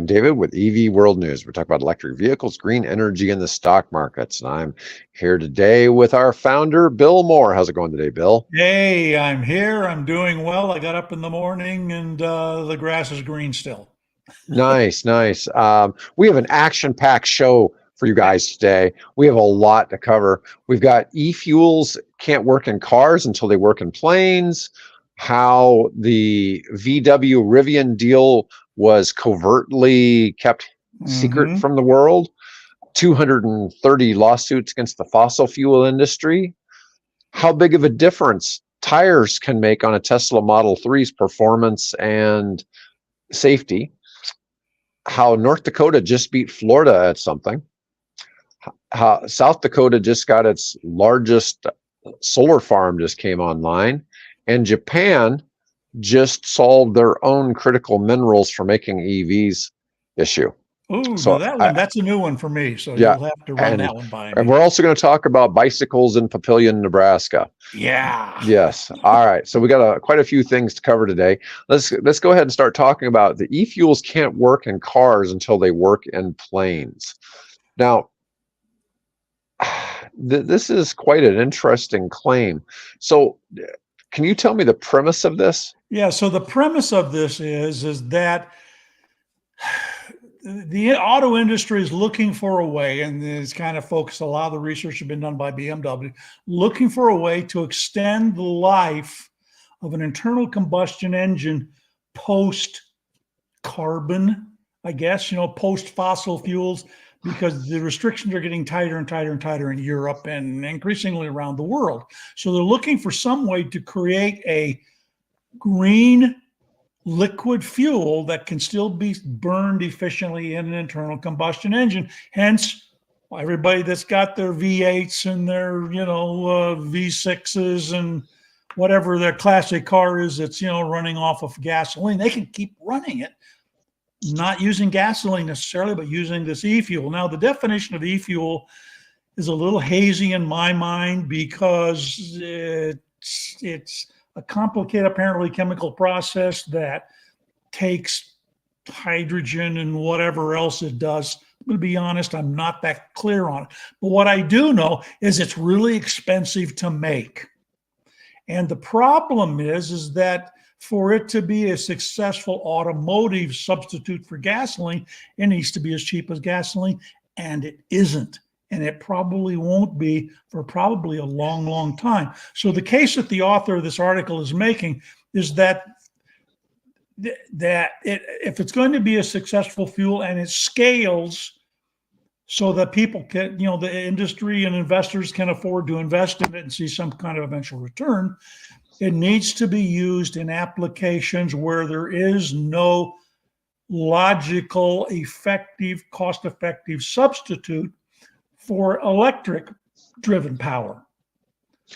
I'm David with EV World News. We're talking about electric vehicles, green energy, and the stock markets. And I'm here today with our founder, Bill Moore. How's it going today, Bill? Hey, I'm here. I'm doing well. I got up in the morning and the grass is green still. Nice, nice. We have an action-packed show for you Yeah. guys today. We have a lot to cover. We've got e-fuels can't work in cars until they work in planes, how the VW Rivian deal was covertly kept secret hmm from the world, 230 lawsuits against the fossil fuel industry, how big of a difference tires can make on a Tesla Model 3's performance and safety, how North Dakota just beat Florida at something, how South Dakota just got its largest solar farm just came online, and Japan just solved their own critical minerals for making EVs issue. Ooh, now So that one, that's a new one for me. So yeah, you'll have to run and that one by and me. we're also going to talk about bicycles in Papillion, Nebraska. Yeah. Yes. All right. So we got quite a few things to cover today. Let's go ahead and start talking about the e-fuels can't work in cars until they work in planes. Now, this is quite an interesting claim. So, can you tell me the premise of this? Yeah. So the premise of this is that the auto industry is looking for a way, and it's kind of focused, a lot of the research has been done by BMW, looking for a way to extend the life of an internal combustion engine post carbon, I guess, post fossil fuels, because the restrictions are getting tighter and tighter and tighter in Europe and increasingly around the world. So they're looking for some way to create a green liquid fuel that can still be burned efficiently in an internal combustion engine. Hence, everybody that's got their V8s and their, V6s and whatever their classic car is that's, running off of gasoline, they can keep running it, not using gasoline necessarily, but using this e-fuel. Now, the definition of e-fuel is a little hazy in my mind because it's a complicated, apparently, chemical process that takes hydrogen and whatever else it does. I'm going to be honest, I'm not that clear on it. But what I do know is it's really expensive to make. And the problem is that for it to be a successful automotive substitute for gasoline, it needs to be as cheap as gasoline, and it isn't. And it probably won't be for probably a long, long time. So the case that the author of this article is making is that if it's going to be a successful fuel and it scales so that people can, the industry and investors can afford to invest in it and see some kind of eventual return, it needs to be used in applications where there is no logical, effective, cost-effective substitute for electric-driven power.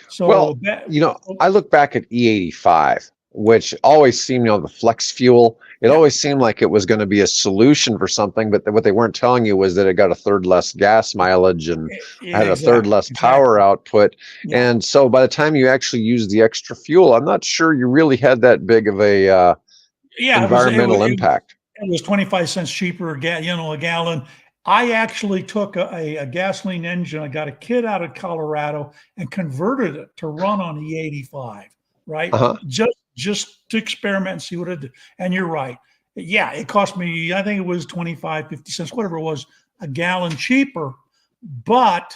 So Well, I look back at E85, which always seemed, the flex fuel, it Yeah. always seemed like it was going to be a solution for something, but what they weren't telling you was that it got a third less gas mileage and had a third less power output. Yeah. And so by the time you actually used the extra fuel, I'm not sure you really had that big of a environmental impact. It was 25 cents cheaper, a gallon. I actually took a gasoline engine. I got a kit out of Colorado and converted it to run on E85, right? Uh-huh. Just to experiment and see what it did. And you're right. Yeah, it cost me, I think it was 25, 50 cents, whatever it was, a gallon cheaper, but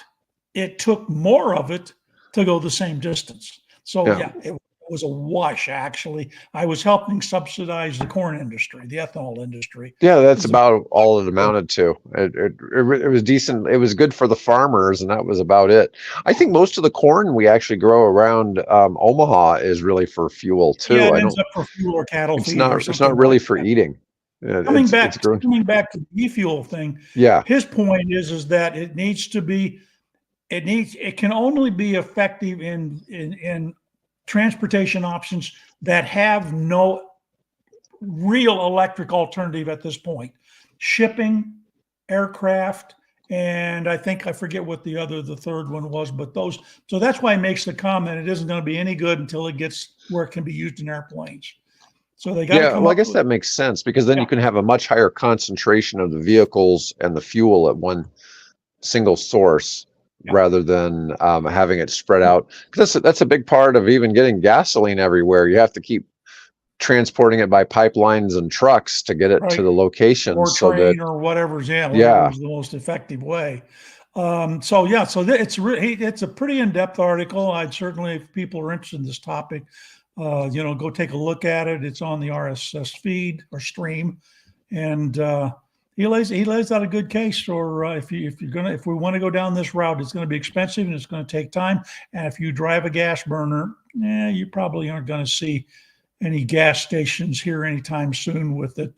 it took more of it to go the same distance. So yeah, it was a wash, actually. I was helping subsidize the corn industry, the ethanol industry. Yeah, that's about all it amounted to. It was decent. It was good for the farmers, and that was about it. I think most of the corn we actually grow around Omaha is really for fuel too. Yeah, it ends up for fuel or cattle feed or something. It's not really like for that. eating. Coming back to the e-fuel thing, yeah. His point is that it can only be effective in transportation options that have no real electric alternative at this point. Shipping, aircraft, and I forget what the third one was, but those. So that's why he makes the comment it isn't going to be any good until it gets where it can be used in airplanes. So they got to Yeah, come well, I up guess with, that makes sense because then yeah, you can have a much higher concentration of the vehicles and the fuel at one single source yeah. rather than having it spread out. Because that's a big part of even getting gasoline everywhere. You have to keep transporting it by pipelines and trucks to get it to Right. the Or locations so that, train or whatever's, yeah, yeah, whatever's the most effective way. So yeah, so it's a pretty in-depth article. I'd certainly, if people are interested in this topic, go take a look at it. It's on the RSS feed or stream, and he lays out a good case for if we want to go down this route, it's going to be expensive and it's going to take time. And if you drive a gas burner, you probably aren't going to see any gas stations here anytime soon with it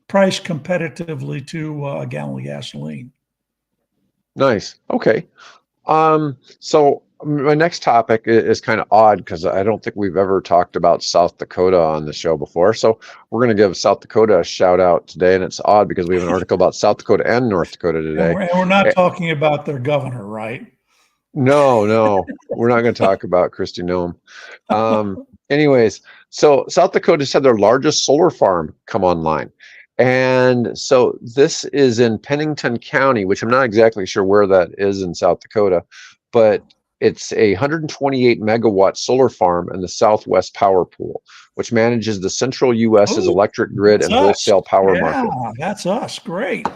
priced competitively to a gallon of gasoline. nice. Okay. So my next topic is kind of odd because I don't think we've ever talked about South Dakota on the show before. So we're going to give South Dakota a shout out today. And it's odd because we have an article about South Dakota and North Dakota And today. we're not Eh, talking about their governor, right? no, we're not going to talk about Christy Nome. Anyways, so South Dakota just had their largest solar farm come online. And so this is in Pennington County, which I'm not exactly sure where that is in South Dakota, but it's a 128 megawatt solar farm in the Southwest Power Pool, which manages the central US's Oh, electric grid that's and us. wholesale power Yeah, market. that's us. Great.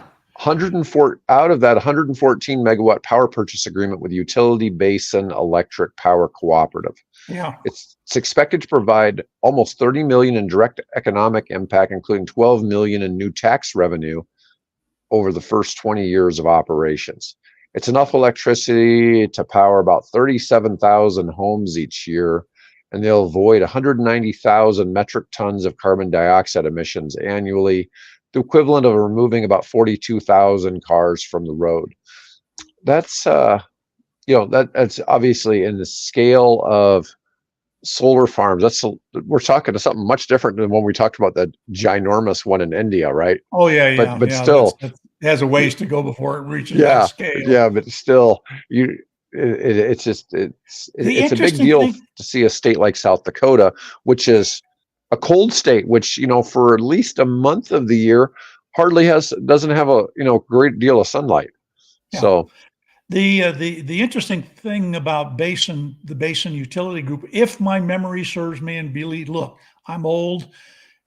104 out of that 114 megawatt power purchase agreement with Utility Basin Electric Power Cooperative. Yeah. It's expected to provide almost 30 million in direct economic impact, including 12 million in new tax revenue over the first 20 years of operations. It's enough electricity to power about 37,000 homes each year, and they'll avoid 190,000 metric tons of carbon dioxide emissions annually, the equivalent of removing about 42,000 cars from the road. That's that's obviously in the scale of solar farms. We're talking to something much different than when we talked about the ginormous one in India, right? Oh yeah, But yeah, but yeah. still, It has a ways to go before it reaches that yeah, scale. yeah, but still, it's just The it's a big interesting deal thing, to see a state like South Dakota, which is a cold state, which for at least a month of the year hardly doesn't have a great deal of sunlight. yeah. So The interesting thing about the Basin Utility Group, if my memory serves me, and believe, look, I'm old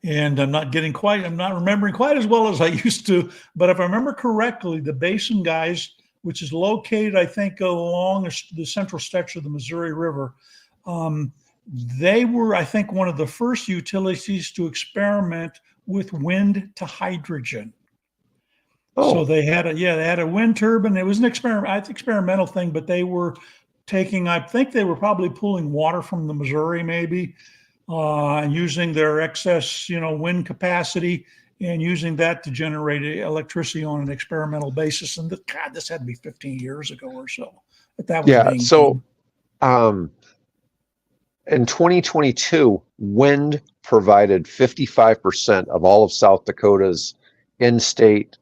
and I'm not remembering quite as well as I used to. But if I remember correctly, the Basin guys, which is located, I think, along the central stretch of the Missouri River, they were, I think, one of the first utilities to experiment with wind to hydrogen. So oh they had a wind turbine. It was an experimental thing, but they were I think they were probably pulling water from the Missouri, maybe, and using their excess, wind capacity and using that to generate electricity on an experimental basis. And God, this had to be 15 years ago or so that was yeah, being so done. in 2022, wind provided 55% of all of South Dakota's in-state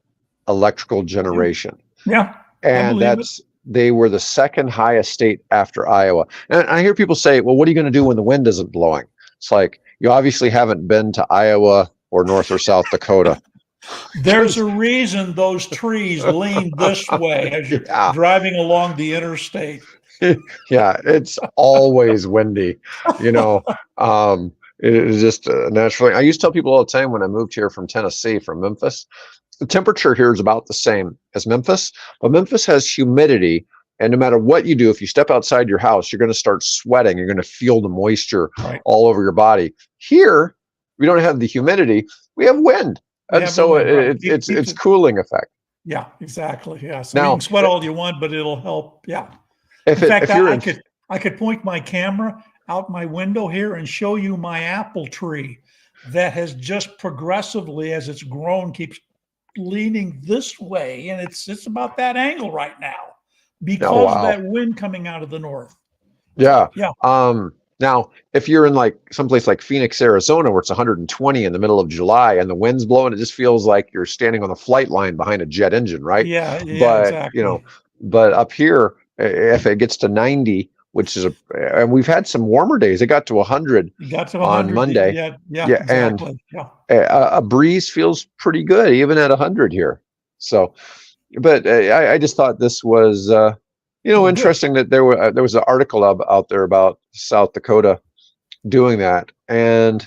electrical Yeah, generation. yeah, I And believe it. they were the second highest state after Iowa. And I hear people say, well, what are you going to do when the wind isn't blowing? It's like, you obviously haven't been to Iowa or North or South Dakota. There's a reason those trees lean this way as you're Yeah, driving along the interstate. yeah, it's always windy, you know. It is just naturally. I used to tell people all the time when I moved here from Tennessee, from Memphis, the temperature here is about the same as Memphis, but Memphis has humidity. And no matter what you do, if you step outside your house, you're going to start sweating. You're going to feel the moisture Right. all over your body. Here, we don't have the humidity. We have wind. We And have the so wind, right. it's cooling effect. Yeah, exactly. Yeah. So you can Now, sweat all you want, but it'll help. Yeah. In if fact, if you're in, I could point my camera out my window here and show you my apple tree that has just progressively, as it's grown, keeps leaning this way, and it's about that angle right now oh because of wow, that wind coming out of the north. yeah. So yeah, Now, if you're in like someplace like Phoenix, Arizona, where it's 120 in the middle of July and the wind's blowing, it just feels like you're standing on the flight line behind a jet engine, right? yeah, But exactly. but up here, if it gets to 90, which is and we've had some warmer days. It got to 100 You got to on 100. Monday. Yeah, And exactly. Yeah. a breeze feels pretty good, even at 100 here. So, but I just thought this was, Good. interesting that there was an article out there about South Dakota doing that. And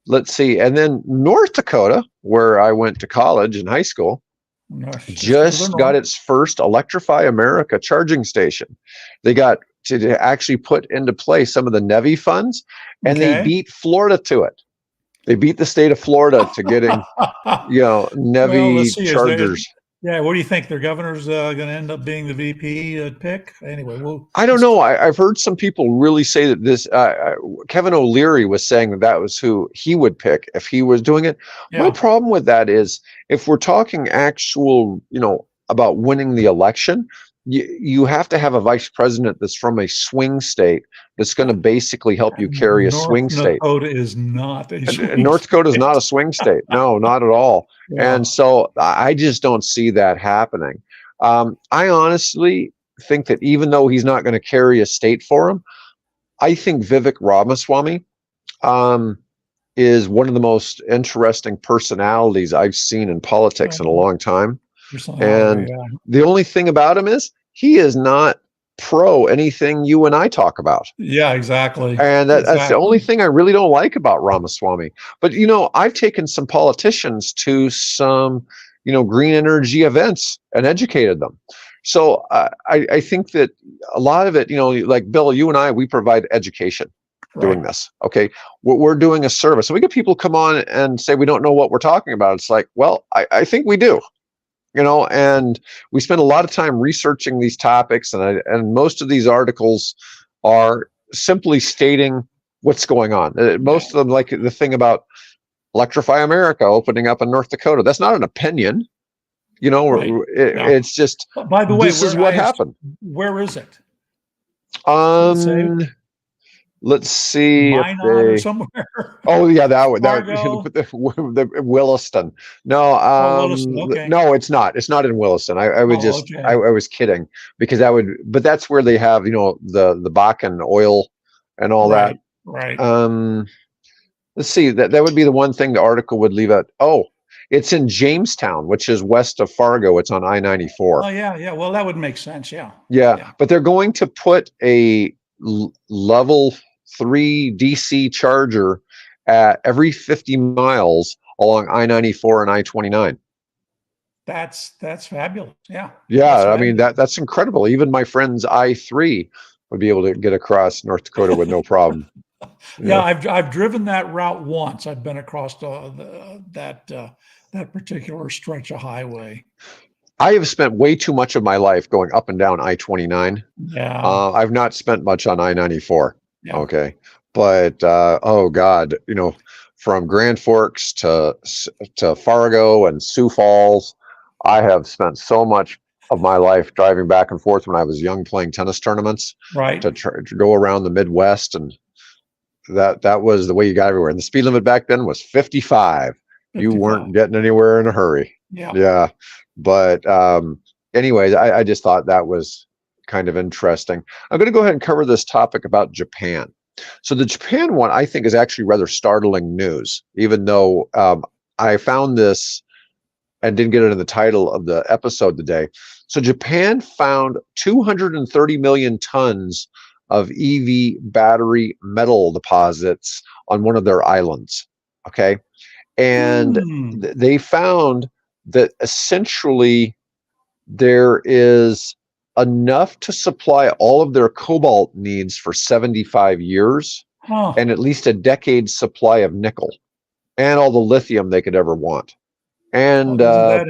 let's see. And then North Dakota, where I went to college and high school, just got its first Electrify America charging station. They got to actually put into place some of the NEVI funds, and they beat Florida to it. They beat the state of Florida to getting, NEVI chargers. What do you think? Their governor's going to end up being the VP pick? Anyway, I don't know. I've heard some people really say that this, Kevin O'Leary was saying that was who he would pick if he was doing it. My problem with that is, if we're talking actual, about winning the election, you have to have a vice president that's from a swing state that's going to basically help you carry a swing state. North Dakota is not a swing North Dakota is not a swing state. No, not at all. Yeah. And so I just don't see that happening. I honestly think that even though he's not going to carry a state for him, I think Vivek Ramaswamy is one of the most interesting personalities I've seen in politics in a long time. And the only thing about him is he is not pro anything you and I talk about. Yeah, exactly. And that's the only thing I really don't like about Ramaswamy. But, I've taken some politicians to some, green energy events and educated them. So I think that a lot of it, like Bill, you and I, we provide education doing this. Okay. We're doing a service. So we get people come on and say, we don't know what we're talking about. It's like, well, I think we do. And we spend a lot of time researching these topics, and most of these articles are simply stating what's going on. Most of them, like the thing about Electrify America opening up in North Dakota, that's not an opinion. It's just, by the way, this is what happened. Where is it? Let's see. Or somewhere. Oh yeah, that the Williston. No, Williston, okay. No, it's not. It's not in Williston. I was kidding, because but that's where they have, the Bakken oil and all that. Right. Let's see. That would be the one thing the article would leave out. Oh, it's in Jamestown, which is west of Fargo. It's on I-94. Oh yeah. Well, that would make sense. Yeah. But they're going to put a level 3 DC charger at every 50 miles along I-94 and I-29. That's fabulous. Yeah. I mean, that's incredible. Even my friend's I-3 would be able to get across North Dakota with no problem. I've driven that route once. I've been across that particular stretch of highway. I have spent way too much of my life going up and down I-29. Yeah. I've not spent much on I-94. Yeah. Okay. But, oh God, from Grand Forks to Fargo and Sioux Falls, I have spent so much of my life driving back and forth when I was young, playing tennis tournaments, to go around the Midwest. And that was the way you got everywhere. And the speed limit back then was 55. You weren't getting anywhere in a hurry. Yeah. But anyways, I just thought that was kind of interesting. I'm going to go ahead and cover this topic about Japan. So the Japan one, I think, is actually rather startling news, even though I found this and didn't get it in the title of the episode today. So Japan found 230 million tons of EV battery metal deposits on one of their islands. Okay. And they found that essentially there is enough to supply all of their cobalt needs for 75 years and at least a decade's supply of nickel and all the lithium they could ever want. And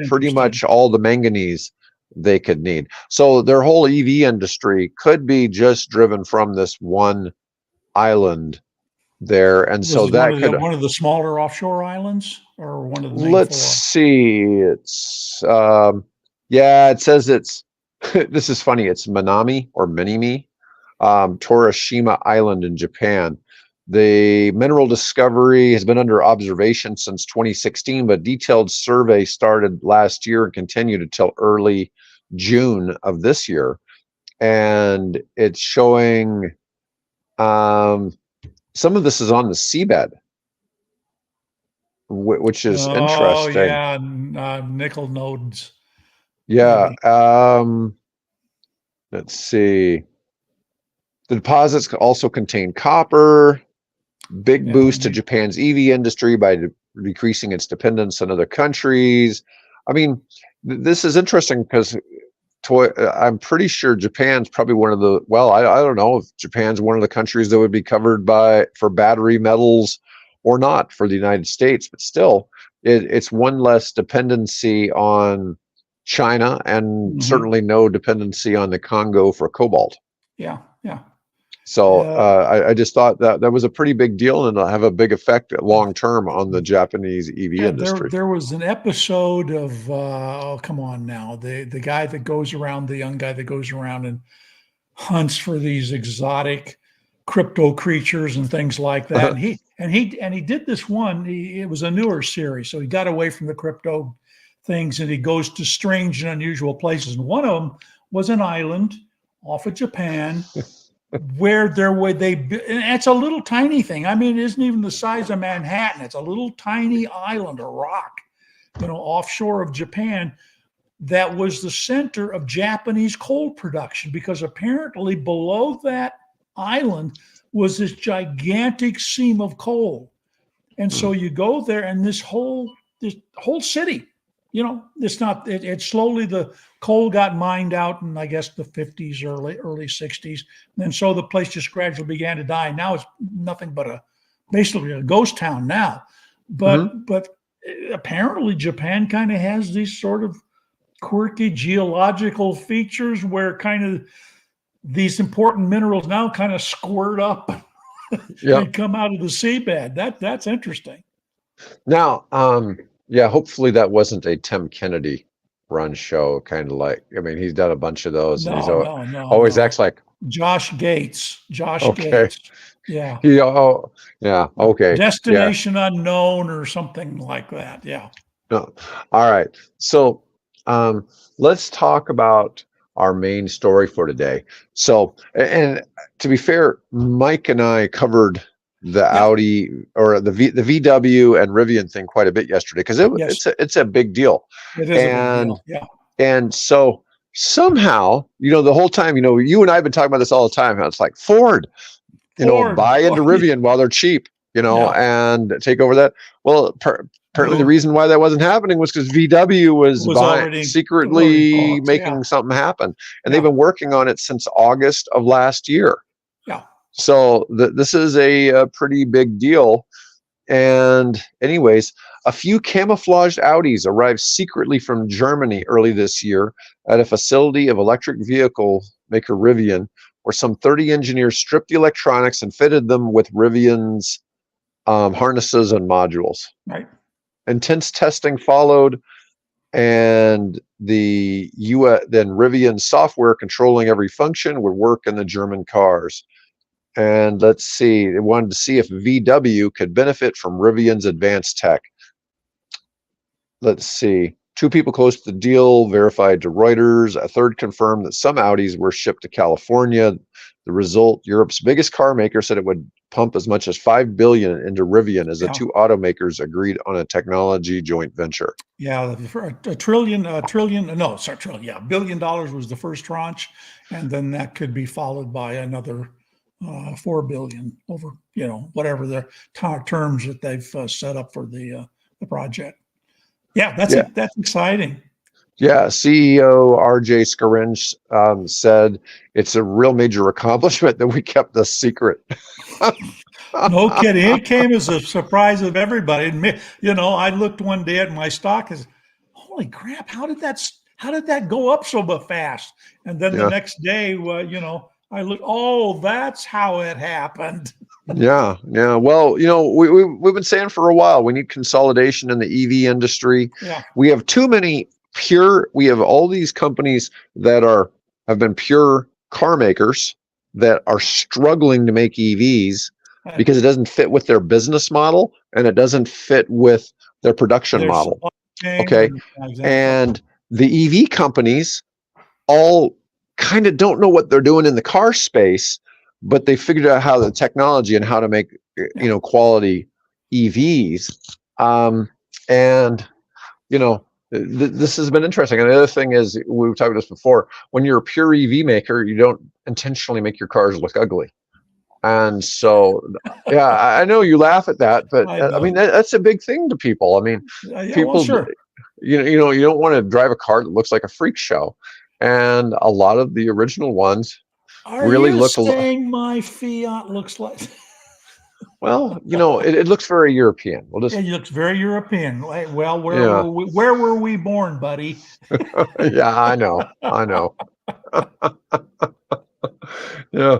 pretty much all the manganese they could need. So their whole EV industry could be just driven from this one island there. And so that could one of the smaller offshore islands, or one of the let's see, it's it says it's this is funny, it's Minami or Minimi, Torishima Island in Japan. The mineral discovery has been under observation since 2016, but detailed survey started last year and continued until early June of this year. and it's showing some of this is on the seabed, which is Oh interesting. yeah, nickel nodes. Yeah. Maybe. Let's see. The deposits also contain copper. Big boost to Japan's EV industry by decreasing its dependence on other countries. I mean, this is interesting because I'm pretty sure Japan's probably one of the, well, I don't know if Japan's one of the countries that would be covered for battery metals or not for the United States, but still, it's one less dependency on China and certainly no dependency on the Congo for cobalt. Yeah, yeah. So I just thought that was a pretty big deal, and it'll have a big effect long term on the Japanese EV industry. There was an episode of oh, come on now, the guy that goes around, the young guy that goes around and hunts for these exotic crypto creatures and things like that. And he did this one. It was a newer series, so he got away from the crypto things and he goes to strange and unusual places. And one of them was an island off of Japan. Where it's a little tiny thing. I mean, it isn't even the size of Manhattan. It's a little tiny island or rock, offshore of Japan, that was the center of Japanese coal production, because apparently below that island was this gigantic seam of coal. And so you go there and this whole city, it's slowly, the coal got mined out in, I guess, the 50s, early 60s. And so the place just gradually began to die. Now it's nothing but basically a ghost town now. But apparently Japan kind of has these sort of quirky geological features where kind of these important minerals now kind of squirt up and come out of the seabed. That's interesting. Now, yeah, hopefully that wasn't a Tim Kennedy run show, kind of like, I mean, he's done a bunch of those. And he's always acts like Josh Gates. Gates. Yeah. Yeah. Okay. Destination Unknown or something like that. Yeah. No. All right. So let's talk about our main story for today. So, and to be fair, Mike and I covered the Audi or the VW and Rivian thing quite a bit yesterday, because it's a big deal. It is a big deal. Yeah. And so somehow, the whole time, you and I have been talking about this all the time, how it's like Ford, buy into Rivian while they're cheap, and take over that. Well, apparently the reason why that wasn't happening was because VW was secretly making something happen. And they've been working on it since August of last year. Yeah. So this is a pretty big deal. And anyways, a few camouflaged Audis arrived secretly from Germany early this year at a facility of electric vehicle maker Rivian, where some 30 engineers stripped the electronics and fitted them with Rivian's harnesses and modules. Right. Intense testing followed, and then Rivian software controlling every function would work in the German cars. And let's see, they wanted to see if VW could benefit from Rivian's advanced tech. Let's see, 2 people close to the deal verified to Reuters. A third confirmed that some Audis were shipped to California. The result, Europe's biggest car maker said it would pump as much as $5 billion into Rivian as the two automakers agreed on a technology joint venture. Yeah, $1 trillion. $1 billion was the first tranche, and then that could be followed by another $4 billion over, whatever the terms that they've set up for the project. Yeah, that's exciting. Yeah, CEO RJ Scaringe said it's a real major accomplishment that we kept this secret. No kidding. It came as a surprise of everybody. I looked one day at my stock as, holy crap, how did that go up so fast? And then the next day, I look, oh, that's how it happened. Yeah. Well, we've been saying for a while, we need consolidation in the EV industry. Yeah. We have too many we have all these companies that have been pure car makers that are struggling to make EVs because it doesn't fit with their business model and it doesn't fit with their production model. Okay. And the EV companies all kind of don't know what they're doing in the car space, but they figured out how the technology and how to make, quality EVs. And, this has been interesting. And the other thing is, we've talked about this before, when you're a pure EV maker, you don't intentionally make your cars look ugly. And so, yeah, I know you laugh at that, but I mean, that's a big thing to people. I mean, people, well, sure. you don't want to drive a car that looks like a freak show. And a lot of the original ones really look saying my Fiat looks like. Well, it looks very European. Yeah, it looks very European. Well, where were we born, buddy? Yeah, I know. Yeah.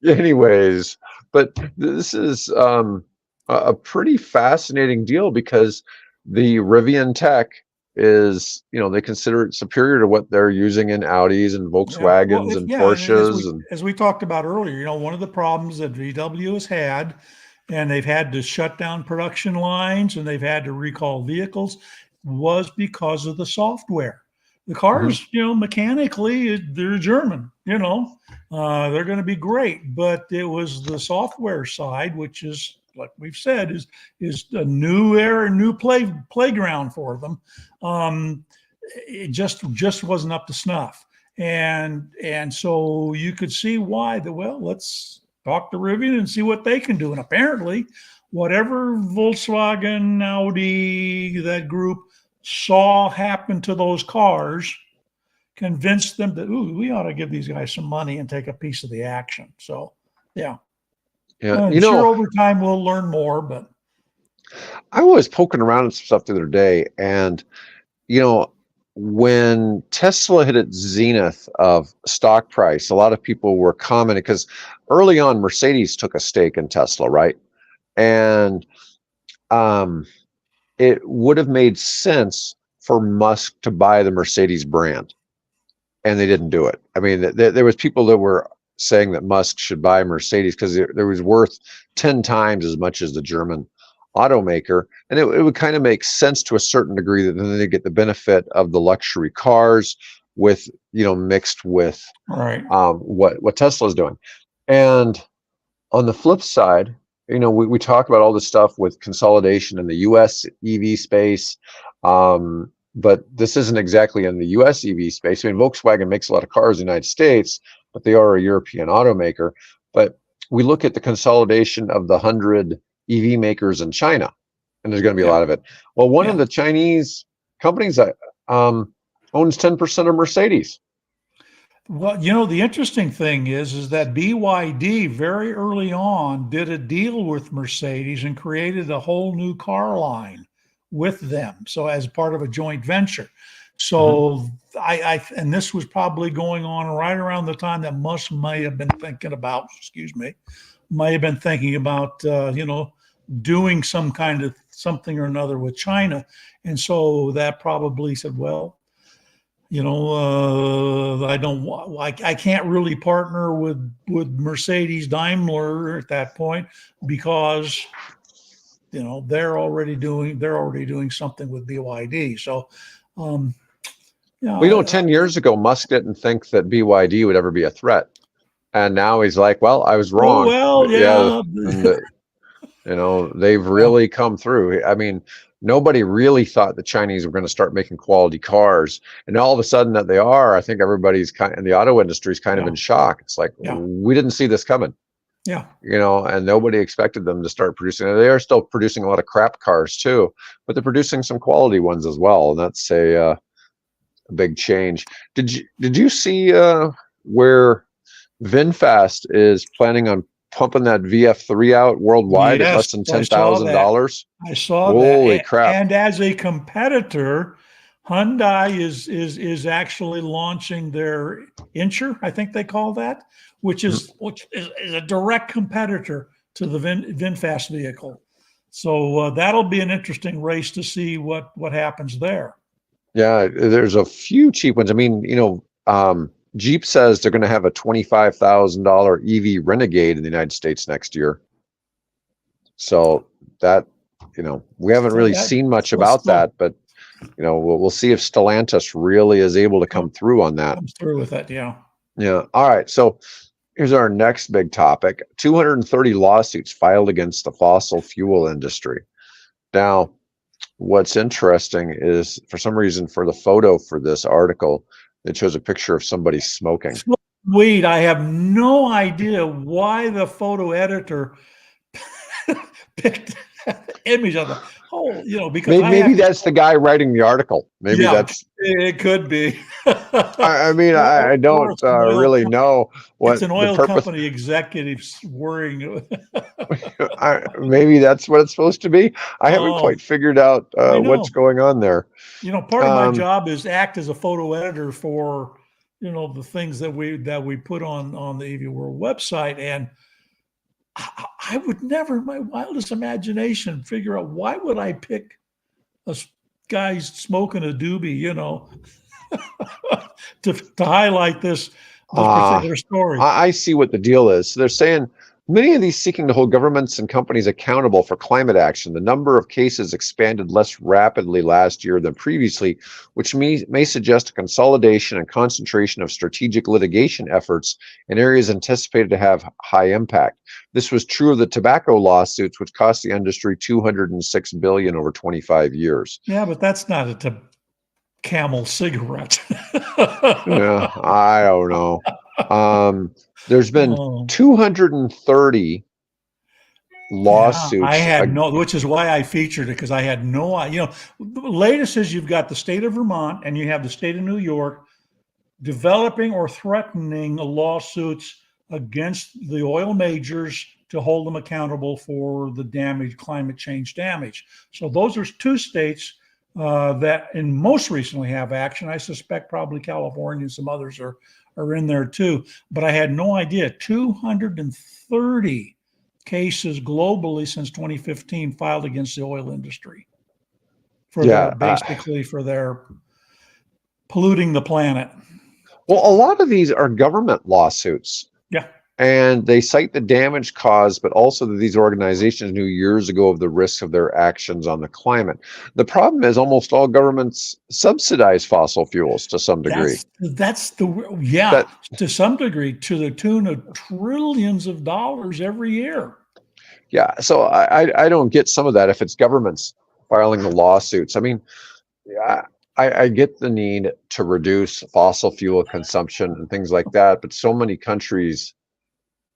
Anyways, but this is a pretty fascinating deal, because the Rivian tech is, they consider it superior to what they're using in Audis and Volkswagens and Porsches. And as we talked about earlier, one of the problems that VW has had, and they've had to shut down production lines and they've had to recall vehicles, was because of the software. The cars, mechanically, they're German, they're going to be great, but it was the software side, which is, like we've said, is a new era, new playground for them. It just wasn't up to snuff, and so you could see why. Let's talk to Rivian and see what they can do. And apparently, whatever Volkswagen, Audi, that group saw happen to those cars, convinced them that, we ought to give these guys some money and take a piece of the action. So, yeah. Yeah, sure, over time we'll learn more, but I was poking around and stuff the other day, and when Tesla hit its zenith of stock price, a lot of people were commenting, because early on Mercedes took a stake in Tesla, right? And it would have made sense for Musk to buy the Mercedes brand, and they didn't do it. I mean, there was people that were saying that Musk should buy Mercedes because there was worth 10 times as much as the German automaker, and it would kind of make sense to a certain degree, that then they get the benefit of the luxury cars with mixed with what Tesla's doing. And on the flip side, we talk about all this stuff with consolidation in the US EV space, but this isn't exactly in the US EV space. I mean, Volkswagen makes a lot of cars in the United States, but they are a European automaker. But we look at the consolidation of the 100 EV makers in China, and there's going to be a lot of it. Well, one of the Chinese companies that owns 10% of Mercedes. Well, the interesting thing is that BYD very early on did a deal with Mercedes and created a whole new car line with them. So as part of a joint venture. So and this was probably going on right around the time that Musk may have been thinking about, doing some kind of something or another with China. And so that probably said, well, I can't really partner with Mercedes Daimler at that point, because they're already doing something with BYD. So 10 years ago, Musk didn't think that BYD would ever be a threat, and now he's like, well, I was wrong. They've really come through. I mean, nobody really thought the Chinese were going to start making quality cars, and all of a sudden that they are. I think everybody's in the auto industry is kind of in shock. It's like, we didn't see this coming. Yeah. And nobody expected them to start producing. They are still producing a lot of crap cars too, but they're producing some quality ones as well, and that's a big change. Did you see where VinFast is planning on pumping that VF3 out worldwide at less than $10,000? I saw that. Holy crap. And as a competitor, Hyundai is actually launching their Incher, I think they call that, which is a direct competitor to the VinFast vehicle. So that'll be an interesting race to see what happens there. Yeah, there's a few cheap ones. I mean, Jeep says they're going to have a $25,000 EV Renegade in the United States next year. So that, we haven't really seen much about that, but we'll see if Stellantis really is able to come through on that. Comes through with it, yeah. Yeah. All right. So here's our next big topic: 230 lawsuits filed against the fossil fuel industry. Now, what's interesting is, for some reason, for the photo for this article, it shows a picture of somebody smoking weed. I have no idea why the photo editor picked that image of the whole, because maybe that's the guy writing the article. Maybe that's it. Could be. I mean, I don't really know what it's an oil company executives worrying. Maybe that's what it's supposed to be. I haven't quite figured out what's going on there. Part of my job is act as a photo editor for the things that we put on the AV World website, and I would never, in my wildest imagination, figure out why would I pick a guy smoking a doobie, to highlight this particular story. I see what the deal is. So they're saying many of these seeking to hold governments and companies accountable for climate action. The number of cases expanded less rapidly last year than previously, which may suggest a consolidation and concentration of strategic litigation efforts in areas anticipated to have high impact. This was true of the tobacco lawsuits, which cost the industry $206 billion over 25 years. Yeah, but that's not a Camel cigarette. Yeah, I don't know. There's been 230 lawsuits. Yeah, I had which is why I featured it, because I had no idea. The latest is you've got the state of Vermont and you have the state of New York developing or threatening lawsuits against the oil majors to hold them accountable for the damage, climate change damage. So those are two states that in most recently have action. I suspect probably California and some others are in there too. But I had no idea. 230 cases globally since 2015 filed against the oil industry for basically for their polluting the planet. Well, a lot of these are government lawsuits. Yeah. And they cite the damage caused, but also that these organizations knew years ago of the risks of their actions on the climate. The problem is almost all governments subsidize fossil fuels to some degree. To some degree, to the tune of trillions of dollars every year. Yeah, so I don't get some of that if it's governments filing the lawsuits. I mean, I get the need to reduce fossil fuel consumption and things like that, but so many countries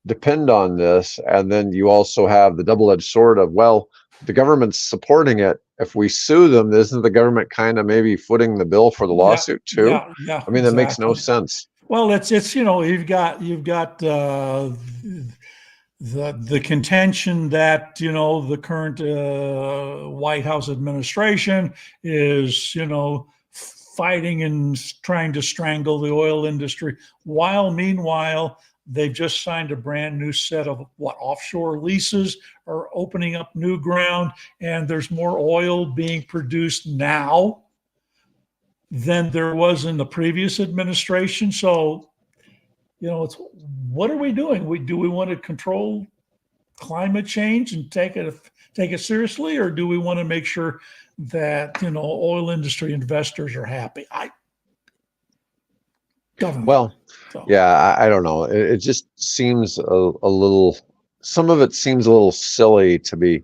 depend on this, and then you also have the double-edged sword of, well, the government's supporting it. If we sue them, isn't the government kind of maybe footing the bill for the lawsuit too? Yeah, I mean, that makes no sense. Well, it's you've got the contention that the current White House administration is fighting and trying to strangle the oil industry, while meanwhile they've just signed a brand new set of offshore leases are opening up new ground, and there's more oil being produced now than there was in the previous administration. So, it's, what are we doing? Do we want to control climate change and take it seriously, or do we want to make sure that oil industry investors are happy? Well, yeah, I don't know. It just seems a little. Some of it seems a little silly to be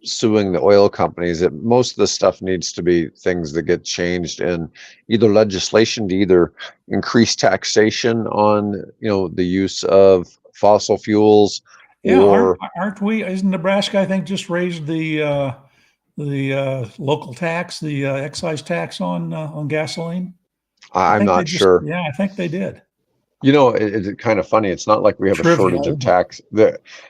suing the oil companies. Most of the stuff needs to be things that get changed in either legislation to either increase taxation on the use of fossil fuels. Yeah, or aren't we? Isn't Nebraska, I think, just raised the local tax, the excise tax on gasoline? I'm not sure. Yeah, I think they did. It's kind of funny. It's not like we have a shortage of tax.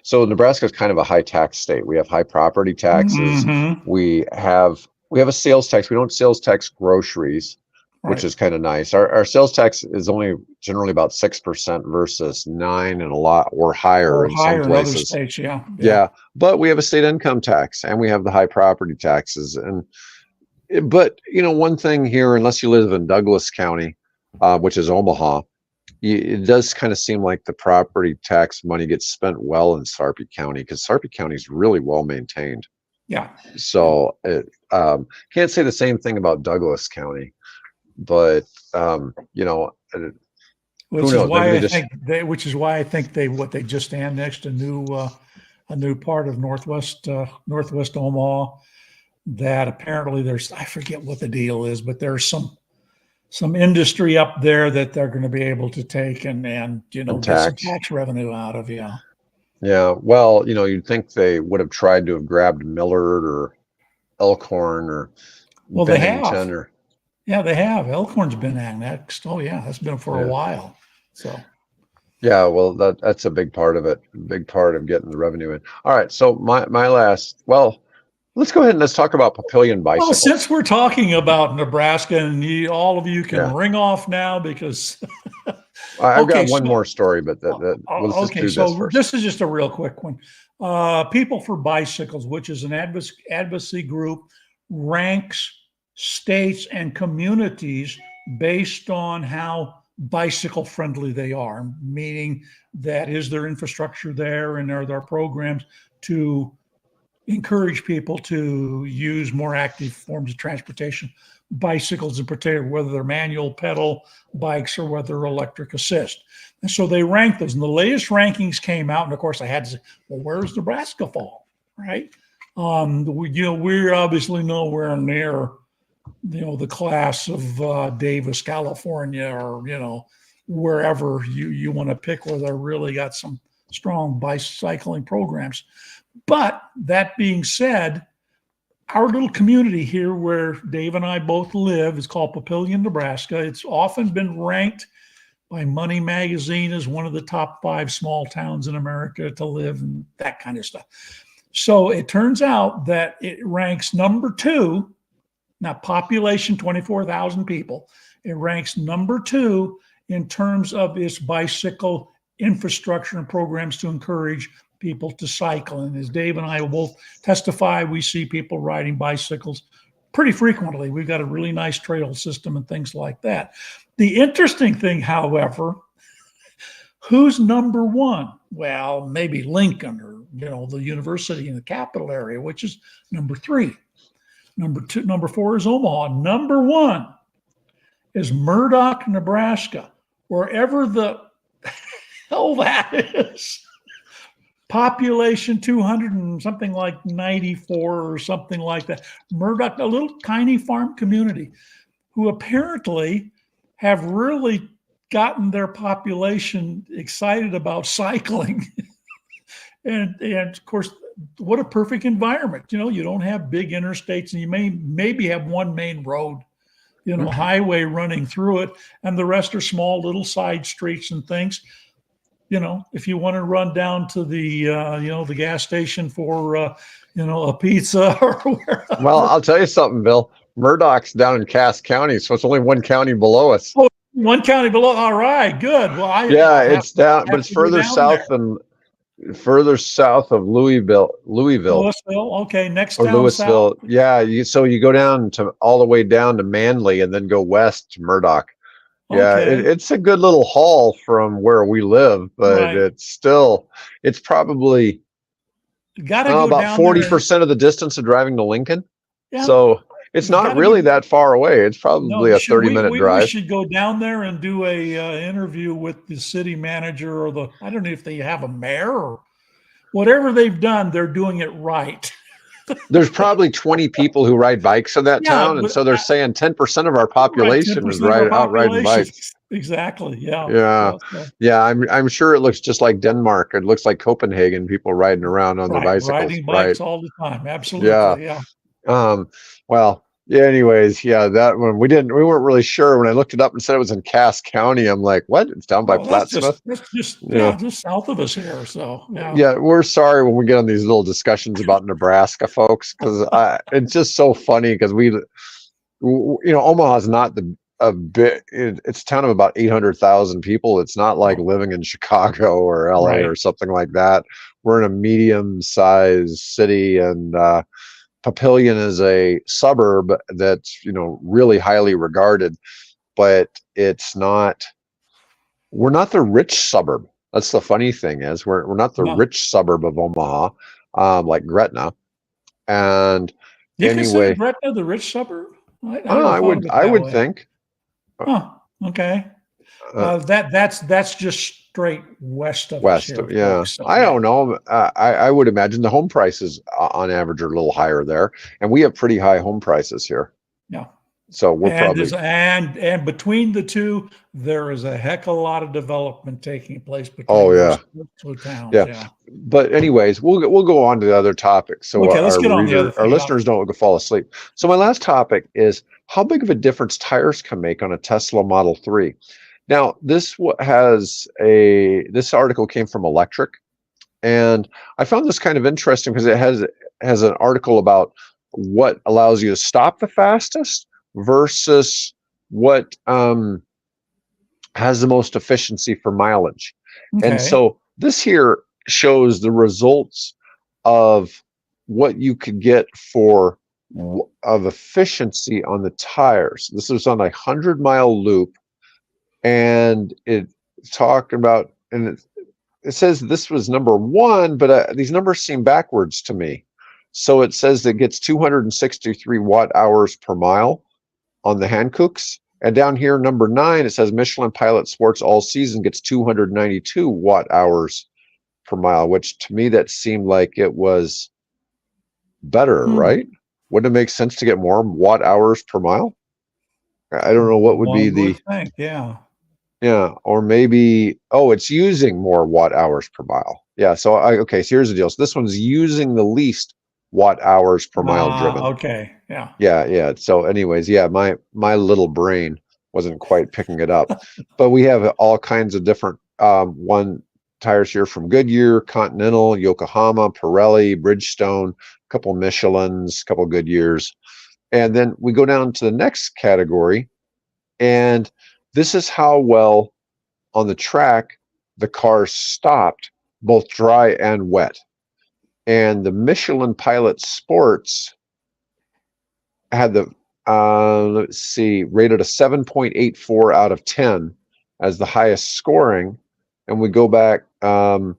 So Nebraska is kind of a high tax state. We have high property taxes. Mm-hmm. We have a sales tax. We don't sales tax groceries, which is kind of nice. Our sales tax is only generally about 6% versus 9% and a lot or higher in some places. In other states, yeah. But we have a state income tax and we have the high property taxes. But one thing here, unless you live in Douglas County, which is Omaha, it does kind of seem like the property tax money gets spent well in Sarpy County, because Sarpy County is really well maintained. Yeah. So Can't say the same thing about Douglas County, but you know, who Which is knows? Maybe why they I just think they just annexed a new part of northwest Omaha that apparently I forget what the deal is, but there's some industry up there that they're going to be able to take and get some tax. tax revenue out of. Yeah. Yeah. Well, you'd think they would have tried to have grabbed Millard or Elkhorn or Well, they have. Bennington or Yeah, they have. Elkhorn's been annexed. Oh yeah, that's been for a yeah. while. So Yeah, well, that's a big part of it. A big part of getting the revenue in. All right, so my last. Well, let's go ahead and let's talk about Papillion well, bicycles. since we're talking about Nebraska, and all of you can Yeah, ring off now because I've okay, got one more so story, but let's just okay, do this so first. this is just a real quick one. People for Bicycles, which is an advocacy group, ranks states and communities based on how bicycle friendly they are, meaning that is there infrastructure there and are there programs to encourage people to use more active forms of transportation, bicycles in particular, whether they're manual pedal bikes or whether they're electric assist. And so they rank those. And the latest rankings came out. And of course, I had to say, well, where's Nebraska fall? Right. We're obviously nowhere near, the class of Davis, California, or, wherever you want to pick where they really got some strong bicycling programs. But that being said, our little community here where Dave and I both live is called Papillion, Nebraska. It's often been ranked by Money Magazine as one of the top 5 small towns in America to live and that kind of stuff. So it turns out that it ranks number 2, now population 24,000 people. It ranks number 2 in terms of its bicycle infrastructure and programs to encourage people to cycle. And as Dave and I will both testify, we see people riding bicycles pretty frequently. We've got a really nice trail system and things like that. The interesting thing, however, who's number 1? Well, maybe Lincoln or, the university in the capital area, which is number 3. Number 4 is Omaha. Number 1 is Murdoch, Nebraska, wherever the hell that is. Population 200 and something like 94 or something like that. Murdoch, a little tiny farm community who apparently have really gotten their population excited about cycling. and of course, what a perfect environment. You don't have big interstates and you maybe have one main road, highway running through it, and the rest are small little side streets and things. If you want to run down to the, the gas station for, a pizza or wherever. Well, I'll tell you something, Bill. Murdoch's down in Cass County, so it's only one county below us. Oh, one county below. All right, good. Well, it's down, but it's further south of Louisville. Louisville. Okay, next or town Louisville. south. Yeah, you go down to all the way down to Manly and then go west to Murdoch. Yeah, Okay. it's a good little haul from where we live, but Right. it's probably Got to go about down 40% of the distance of driving to Lincoln. Yeah. So it's not really that far away. It's probably a 30-minute drive. We should go down there and do a interview with the city manager or I don't know if they have a mayor or whatever they've done. They're doing it right. There's probably 20 people who ride bikes in that town, and so they're saying 10% of our population is out riding bikes. Exactly. Yeah. Yeah. I'm sure it looks just like Denmark. It looks like Copenhagen. People riding around on their bicycles. Riding bikes all the time. Absolutely. Yeah. Well. Yeah. Anyways, that one we weren't really sure when I looked it up and said it was in Cass County. I'm like, what? It's down by Plattsmouth. That's just south of us here. So we're sorry when we get on these little discussions about Nebraska, folks, because it's just so funny because Omaha's not a bit. It's a town of about 800,000 people. It's not like living in Chicago or LA or something like that. We're in a medium-sized city, and Papillion is a suburb that's really highly regarded, but we're not the rich suburb. That's the funny thing is we're not the rich suburb of Omaha, like Gretna, and You consider Anyway, Gretna the rich suburb? I never I thought of would it I that would way. think. Huh. Okay. Uh, That's just straight west of us West, here, yeah. folks. So I yeah, don't know. I would imagine the home prices on average are a little higher there, and we have pretty high home prices here. yeah. So we're And probably, there's and between the two, there is a heck of a lot of development taking place oh between those yeah, two towns. yeah. Yeah. But anyways, we'll go on to the other topics so Okay, let's get on the other our thing. Yeah. listeners don't fall asleep. So my last topic is how big of a difference tires can make on a Tesla Model 3. Now, this article came from Electric, and I found this kind of interesting because it has an article about what allows you to stop the fastest versus what has the most efficiency for mileage. And Okay. so this here shows the results of what you could get of efficiency on the tires. This is on a 100-mile loop, and it's talking about, and it says this was number one, but these numbers seem backwards to me. So it says it gets 263 watt hours per mile on the Hankooks. And down here, number 9, it says Michelin Pilot Sports All Season gets 292 watt hours per mile, which to me that seemed like it was better, Hmm. right? Wouldn't it make sense to get more watt hours per mile? I don't know what would be One the, would think. Yeah. yeah, or maybe, oh, it's using more watt hours per mile. Yeah, so okay, so here's the deal. So this one's using the least watt hours per mile driven. Okay. Yeah. Yeah. So anyways, yeah, my little brain wasn't quite picking it up. But we have all kinds of different one tires here from Goodyear, Continental, Yokohama, Pirelli, Bridgestone, a couple Michelins, a couple Goodyears. And then we go down to the next category, and this is how well on the track the car stopped, both dry and wet. And the Michelin Pilot Sports had the let's see, rated a 7.84 out of 10 as the highest scoring. And we go back, the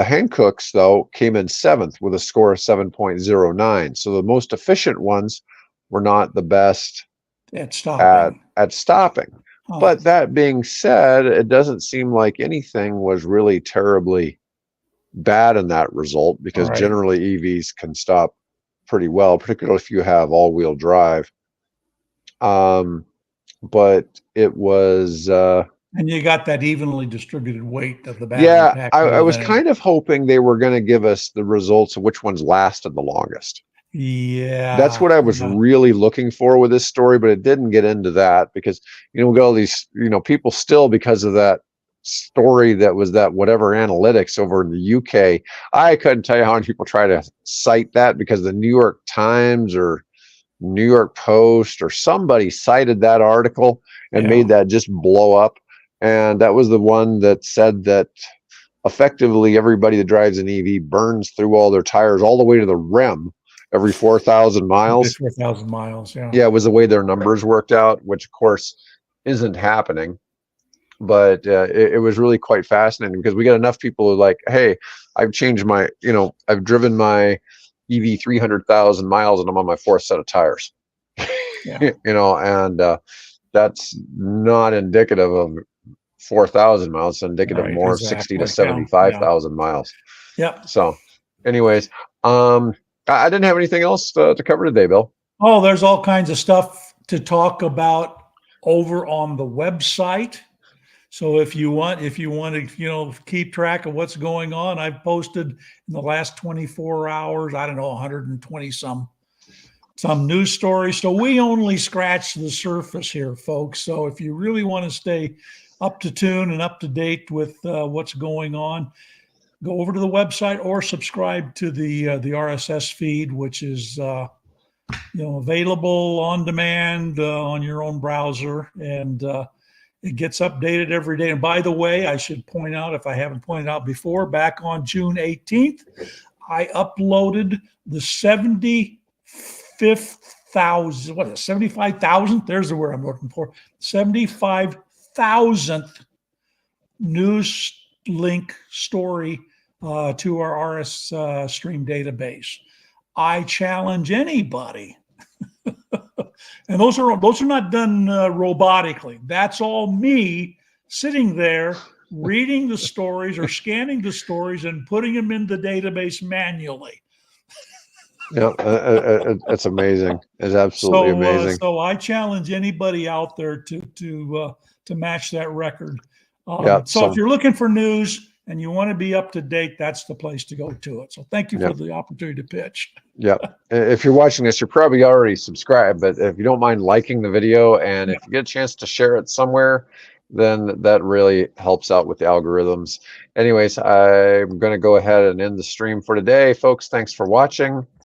Hankooks though came in 7th with a score of 7.09. So the most efficient ones were not the best At stopping. at stopping. Huh. But that being said, it doesn't seem like anything was really terribly bad in that result, because Right. generally EVs can stop pretty well, particularly if you have all-wheel drive. But it was, And you got that evenly distributed weight of the battery yeah, pack I more was than kind of hoping they were going to give us the results of which ones lasted the longest. That's yeah. what I was really looking for with this story, but it didn't get into that because, we got all these, people still, because of that story that was that whatever analytics over in the UK. I couldn't tell you how many people try to cite that because the New York Times or New York Post or somebody cited that article and made that just blow up. And that was the one that said that effectively everybody that drives an EV burns through all their tires all the way to the rim every 4,000 miles. 4,000 miles. Yeah. Yeah, it was the way their numbers worked out, which of course isn't happening. But it was really quite fascinating because we got enough people who are like, hey, I've changed my, I've driven my EV 300,000 miles and I'm on my 4th set of tires. Yeah. And that's not indicative of 4,000 miles. It's indicative more of 60 to 75,000 miles. Yep. So anyways, I didn't have anything else to cover today, Bill. Oh, there's all kinds of stuff to talk about over on the website. So if you want to, keep track of what's going on, I've posted in the last 24 hours, I don't know, 120 some news stories. So we only scratch the surface here, folks. So if you really want to stay up to tune and up to date with what's going on, go over to the website or subscribe to the RSS feed, which is available on demand on your own browser, and it gets updated every day. And by the way, I should point out, if I haven't pointed out before, back on June 18th, I uploaded the 75,000, there's the word I'm looking for, 75,000th news link story to our RS stream database. I challenge anybody. And those are not done robotically. That's all me sitting there reading the stories or scanning the stories and putting them in the database manually. Yeah, it's amazing. It's absolutely amazing. So I challenge anybody out there to match that record. Yeah. So if you're looking for news and you want to be up to date, that's the place to go to it. So thank you for the opportunity to pitch. Yeah. If you're watching this, you're probably already subscribed, but if you don't mind liking the video and if you get a chance to share it somewhere, then that really helps out with the algorithms. Anyways, I'm going to go ahead and end the stream for today. Folks, thanks for watching.